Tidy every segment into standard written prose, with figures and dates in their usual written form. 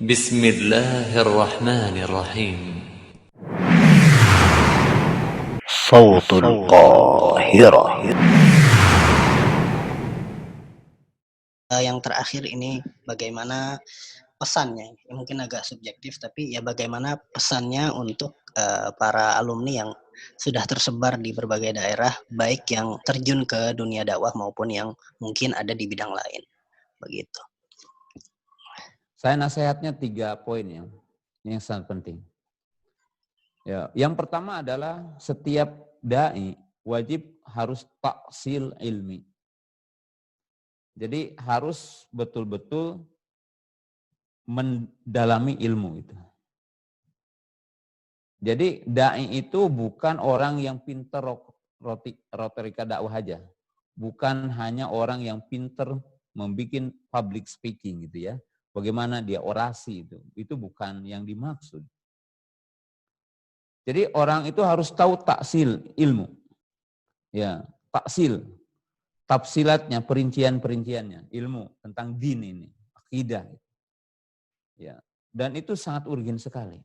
Bismillahirrahmanirrahim. صوت القاهرة. Yang terakhir ini bagaimana pesannya, mungkin agak subjektif tapi ya bagaimana pesannya untuk para alumni yang sudah tersebar di berbagai daerah, baik yang terjun ke dunia dakwah maupun yang mungkin ada di bidang lain, begitu. Saya nasihatnya 3 poin yang sangat penting. Ya, yang pertama adalah setiap dai wajib harus taksil ilmi. Jadi harus betul-betul mendalami ilmu itu. Jadi dai itu bukan orang yang pinter retorika dakwah aja. Bukan hanya orang yang pinter membuat public speaking gitu ya. Bagaimana dia orasi itu bukan yang dimaksud. Jadi orang itu harus tahu taksil ilmu. Ya, taksil. Tafsilatnya, perincian-perinciannya, ilmu tentang din ini, akidah. Ya, dan itu sangat urgen sekali.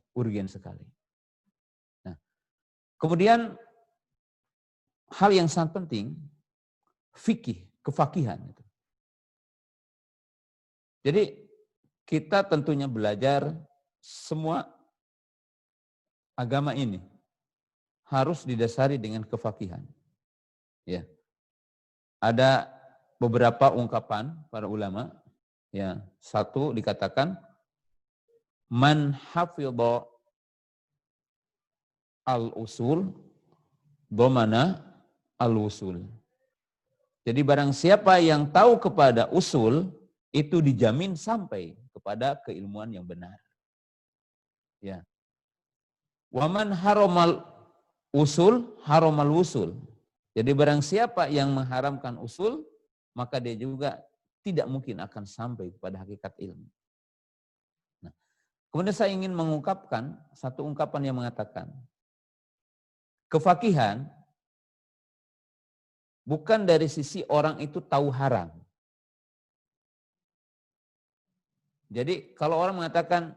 Nah, kemudian hal yang sangat penting, fikih, kefakihan. Jadi kita tentunya belajar semua agama ini harus didasari dengan kefakihan. Ya. Ada beberapa ungkapan para ulama. Ya, satu dikatakan man hafidha al-usul dhamana al-usul. Jadi barang siapa yang tahu kepada usul itu dijamin sampai kepada keilmuan yang benar. Ya. Waman haramal usul haramal usul. Jadi barang siapa yang mengharamkan usul, maka dia juga tidak mungkin akan sampai kepada hakikat ilmu. Nah, kemudian saya ingin mengungkapkan satu ungkapan yang mengatakan, kefakihan bukan dari sisi orang itu tahu haram. Jadi kalau orang mengatakan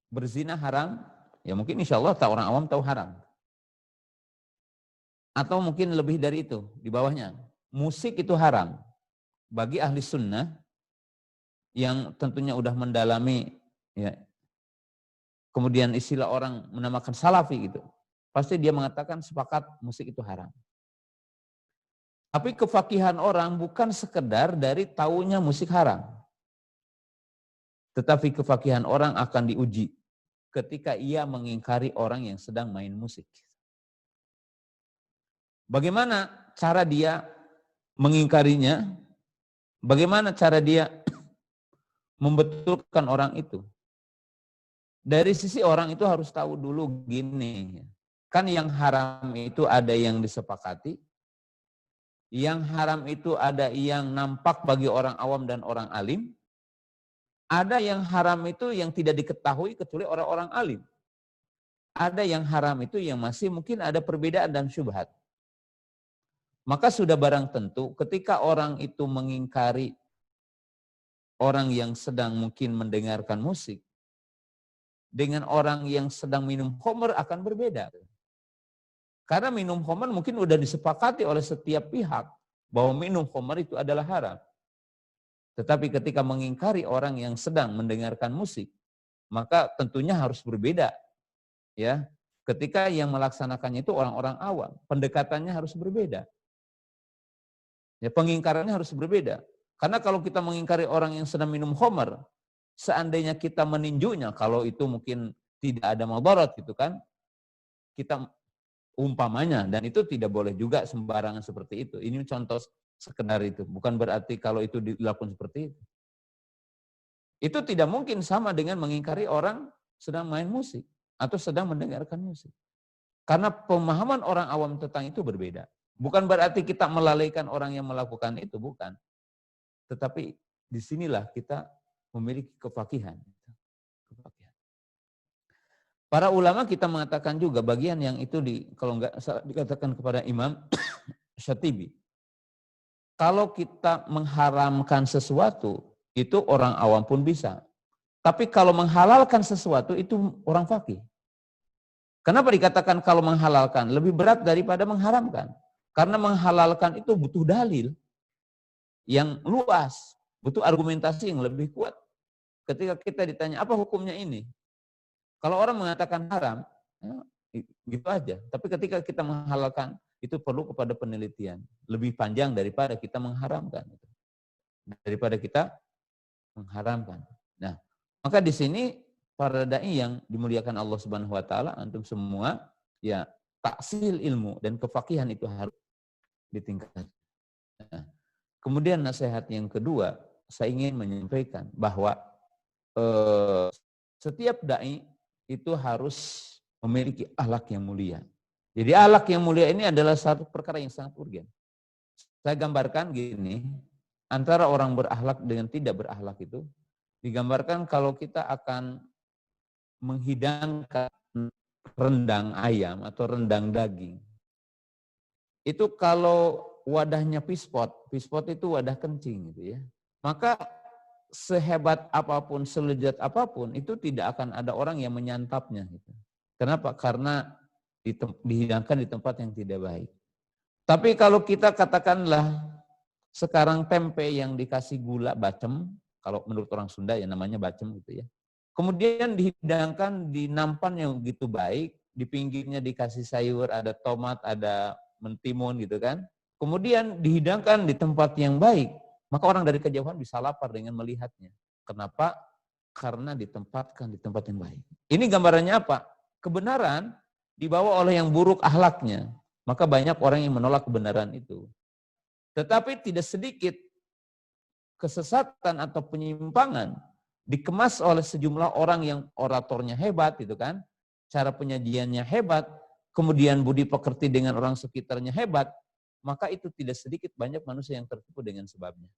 berzina haram, ya mungkin insya Allah orang awam tahu haram. Atau mungkin lebih dari itu, di bawahnya. Musik itu haram. Bagi ahli sunnah, yang tentunya udah mendalami, ya, kemudian istilah orang menamakan salafi gitu, pasti dia mengatakan sepakat musik itu haram. Tapi kefakihan orang bukan sekedar dari taunya musik haram. Tetapi kefakihan orang akan diuji ketika ia mengingkari orang yang sedang main musik. Bagaimana cara dia mengingkarinya? Bagaimana cara dia membetulkan orang itu? Dari sisi orang itu harus tahu dulu gini, kan yang haram itu ada yang disepakati, yang haram itu ada yang nampak bagi orang awam dan orang alim, ada yang haram itu yang tidak diketahui kecuali orang-orang alim. Ada yang haram itu yang masih mungkin ada perbedaan dan syubhat. Maka sudah barang tentu ketika orang itu mengingkari orang yang sedang mungkin mendengarkan musik, dengan orang yang sedang minum khamr akan berbeda. Karena minum khamr mungkin sudah disepakati oleh setiap pihak bahwa minum khamr itu adalah haram. Tetapi ketika mengingkari orang yang sedang mendengarkan musik, maka tentunya harus berbeda. Ya, ketika yang melaksanakannya itu orang-orang awam, pendekatannya harus berbeda. Ya, pengingkarannya harus berbeda. Karena kalau kita mengingkari orang yang sedang minum khamr, seandainya kita meninjunya, kalau itu mungkin tidak ada mudarat gitu kan, kita umpamanya, dan itu tidak boleh juga sembarangan seperti itu. Ini contoh sekedar itu, bukan berarti kalau itu dilakukan seperti itu. Itu tidak mungkin sama dengan mengingkari orang sedang main musik atau sedang mendengarkan musik. Karena pemahaman orang awam tentang itu berbeda. Bukan berarti kita melalaikan orang yang melakukan itu, bukan. Tetapi disinilah kita memiliki kefakihan. Para ulama kita mengatakan juga bagian yang itu kalau enggak dikatakan kepada Imam Syatibi. Kalau kita mengharamkan sesuatu, itu orang awam pun bisa. Tapi kalau menghalalkan sesuatu itu orang fakih. Kenapa dikatakan kalau menghalalkan? Lebih berat daripada mengharamkan. Karena menghalalkan itu butuh dalil yang luas, butuh argumentasi yang lebih kuat. Ketika kita ditanya, apa hukumnya ini? Kalau orang mengatakan haram, ya, gitu aja. Tapi ketika kita menghalalkan, itu perlu kepada penelitian. Lebih panjang daripada kita mengharamkan. Daripada kita mengharamkan. Nah, maka di sini para dai yang dimuliakan Allah Subhanahu wa taala, antum semua ya taksil ilmu dan kefakihan itu harus ditingkatkan. Nah, kemudian nasihat yang kedua, saya ingin menyampaikan bahwa setiap dai itu harus memiliki akhlak yang mulia. Jadi akhlak yang mulia ini adalah satu perkara yang sangat urgen. Saya gambarkan gini, antara orang berakhlak dengan tidak berakhlak itu digambarkan kalau kita akan menghidangkan rendang ayam atau rendang daging. Itu kalau wadahnya pispot itu wadah kencing gitu ya. Maka sehebat apapun, selezat apapun itu tidak akan ada orang yang menyantapnya gitu. Kenapa? Karena dihidangkan di tempat yang tidak baik. Tapi kalau kita katakanlah sekarang tempe yang dikasih gula bacem, kalau menurut orang Sunda ya namanya bacem gitu ya. Kemudian dihidangkan di nampan yang begitu baik, di pinggirnya dikasih sayur, ada tomat, ada mentimun gitu kan. Kemudian dihidangkan di tempat yang baik, maka orang dari kejauhan bisa lapar dengan melihatnya. Kenapa? Karena ditempatkan di tempat yang baik. Ini gambarannya apa? Kebenaran dibawa oleh yang buruk akhlaknya, maka banyak orang yang menolak kebenaran itu. Tetapi tidak sedikit kesesatan atau penyimpangan dikemas oleh sejumlah orang yang oratornya hebat, itu kan, cara penyajiannya hebat, kemudian budi pekerti dengan orang sekitarnya hebat, maka itu tidak sedikit banyak manusia yang tertipu dengan sebabnya.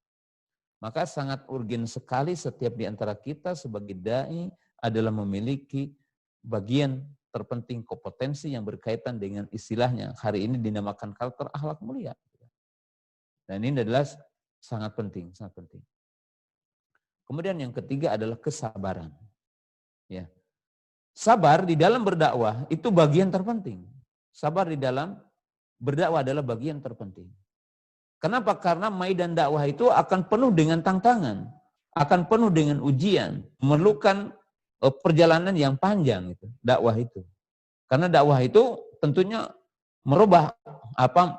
Maka sangat urgen sekali setiap di antara kita sebagai dai adalah memiliki bagian terpenting kompetensi yang berkaitan dengan istilahnya hari ini dinamakan karakter akhlak mulia. Dan ini adalah sangat penting, sangat penting. Kemudian yang ketiga adalah kesabaran. Ya. Sabar di dalam berdakwah itu bagian terpenting. Sabar di dalam berdakwah adalah bagian terpenting. Kenapa? Karena maidan dakwah itu akan penuh dengan tantangan, akan penuh dengan ujian, memerlukan perjalanan yang panjang itu, dakwah itu. Karena dakwah itu tentunya merubah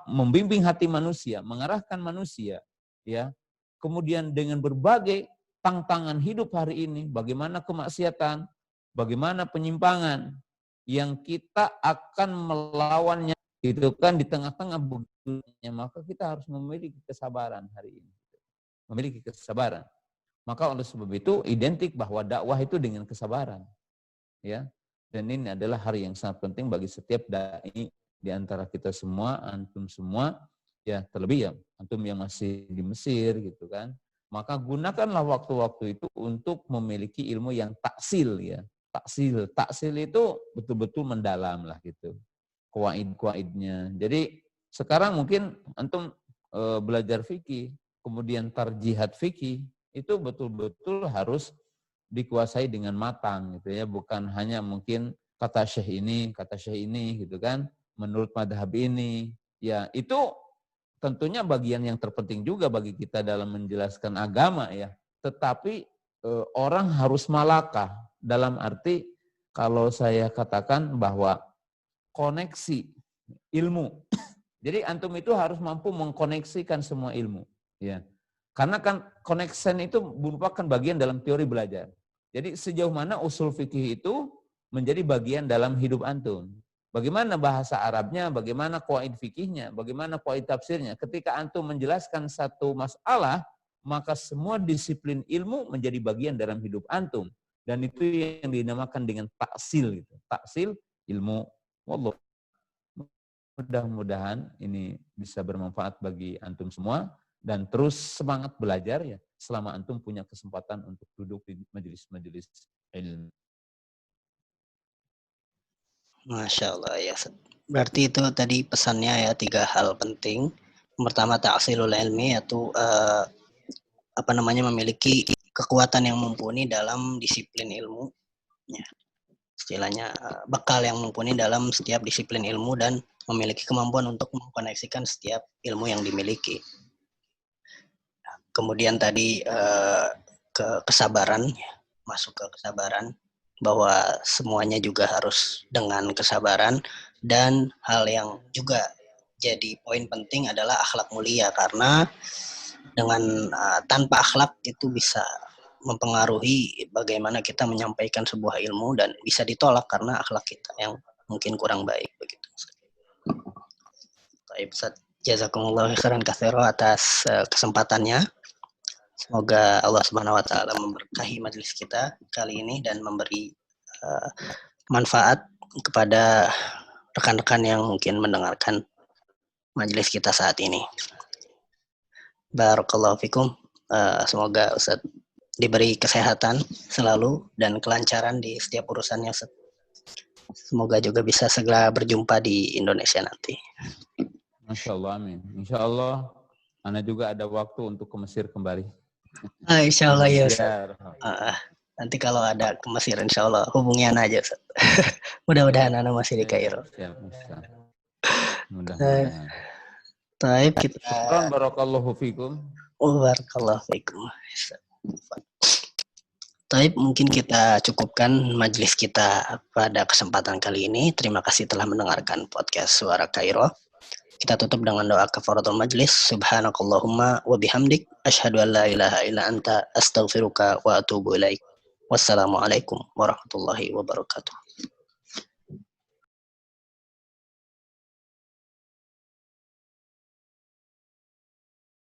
membimbing hati manusia, mengarahkan manusia, ya. Kemudian dengan berbagai tantangan hidup hari ini, bagaimana kemaksiatan, bagaimana penyimpangan yang kita akan melawannya, itu kan di tengah-tengah begitunya, maka kita harus memiliki kesabaran hari ini. Memiliki kesabaran. Maka oleh sebab itu identik bahwa dakwah itu dengan kesabaran. Ya. Dan ini adalah hari yang sangat penting bagi setiap dai di antara kita semua, antum semua, ya terlebih ya antum yang masih di Mesir gitu kan. Maka gunakanlah waktu-waktu itu untuk memiliki ilmu yang taksil ya. Taksil itu betul-betul mendalam lah gitu. Kuaid-kuaidnya. Jadi sekarang mungkin antum belajar fikih, kemudian tarjihat fikih, itu betul-betul harus dikuasai dengan matang gitu ya, bukan hanya mungkin kata syekh ini gitu kan, menurut madhab ini. Ya, itu tentunya bagian yang terpenting juga bagi kita dalam menjelaskan agama ya. Tetapi orang harus malakah dalam arti kalau saya katakan bahwa koneksi ilmu. Jadi antum itu harus mampu mengkoneksikan semua ilmu ya. Karena kan connection itu merupakan bagian dalam teori belajar. Jadi sejauh mana usul fikih itu menjadi bagian dalam hidup antum. Bagaimana bahasa Arabnya, bagaimana qawaid fikihnya, bagaimana qawaid tafsirnya. Ketika antum menjelaskan satu masalah, maka semua disiplin ilmu menjadi bagian dalam hidup antum. Dan itu yang dinamakan dengan taksil. Gitu. Taksil ilmu. Wallah. Mudah-mudahan ini bisa bermanfaat bagi antum semua. Dan terus semangat belajar ya selama antum punya kesempatan untuk duduk di majelis-majelis ilmu. Masya Allah ya. Berarti itu tadi pesannya ya 3 hal penting. Yang pertama ta'silul ilmi, yaitu memiliki kekuatan yang mumpuni dalam disiplin ilmu, ya. Istilahnya bekal yang mumpuni dalam setiap disiplin ilmu dan memiliki kemampuan untuk mengkoneksikan setiap ilmu yang dimiliki. Kemudian tadi kesabaran, ya, masuk ke kesabaran, bahwa semuanya juga harus dengan kesabaran, dan hal yang juga jadi poin penting adalah akhlak mulia, karena dengan tanpa akhlak itu bisa mempengaruhi bagaimana kita menyampaikan sebuah ilmu dan bisa ditolak karena akhlak kita yang mungkin kurang baik begitu. Baik, Ustaz, jazakumullah khairan katsira atas kesempatannya. Semoga Allah Subhanahu wa taala memberkahi majelis kita kali ini dan memberi manfaat kepada rekan-rekan yang mungkin mendengarkan majelis kita saat ini. Barakallahu fikum. Semoga Ustaz diberi kesehatan selalu dan kelancaran di setiap urusannya, Ustaz. Semoga juga bisa segera berjumpa di Indonesia nanti. Masya Allah, amin. Insya Allah, Ana juga ada waktu untuk ke Mesir kembali. Insya Allah ya, Ustaz. Nanti kalau ada ke Mesir, insya Allah hubungi Ana aja, Ustaz. Mudah-mudahan Ana masih di Kairo. Siap. Mudah-mudahan. Taib kita. Syukran, barakallahu fikum. Barakallahu fikum. Taib, mungkin kita cukupkan majelis kita pada kesempatan kali ini. Terima kasih telah mendengarkan podcast Suara Kairo. Kita tutup dengan doa kafaratul majlis. Subhanakallahumma wa bihamdik asyhadu an la ilaha illa anta astaghfiruka wa atubu ilaik. Wassalamualaikum warahmatullahi wabarakatuh.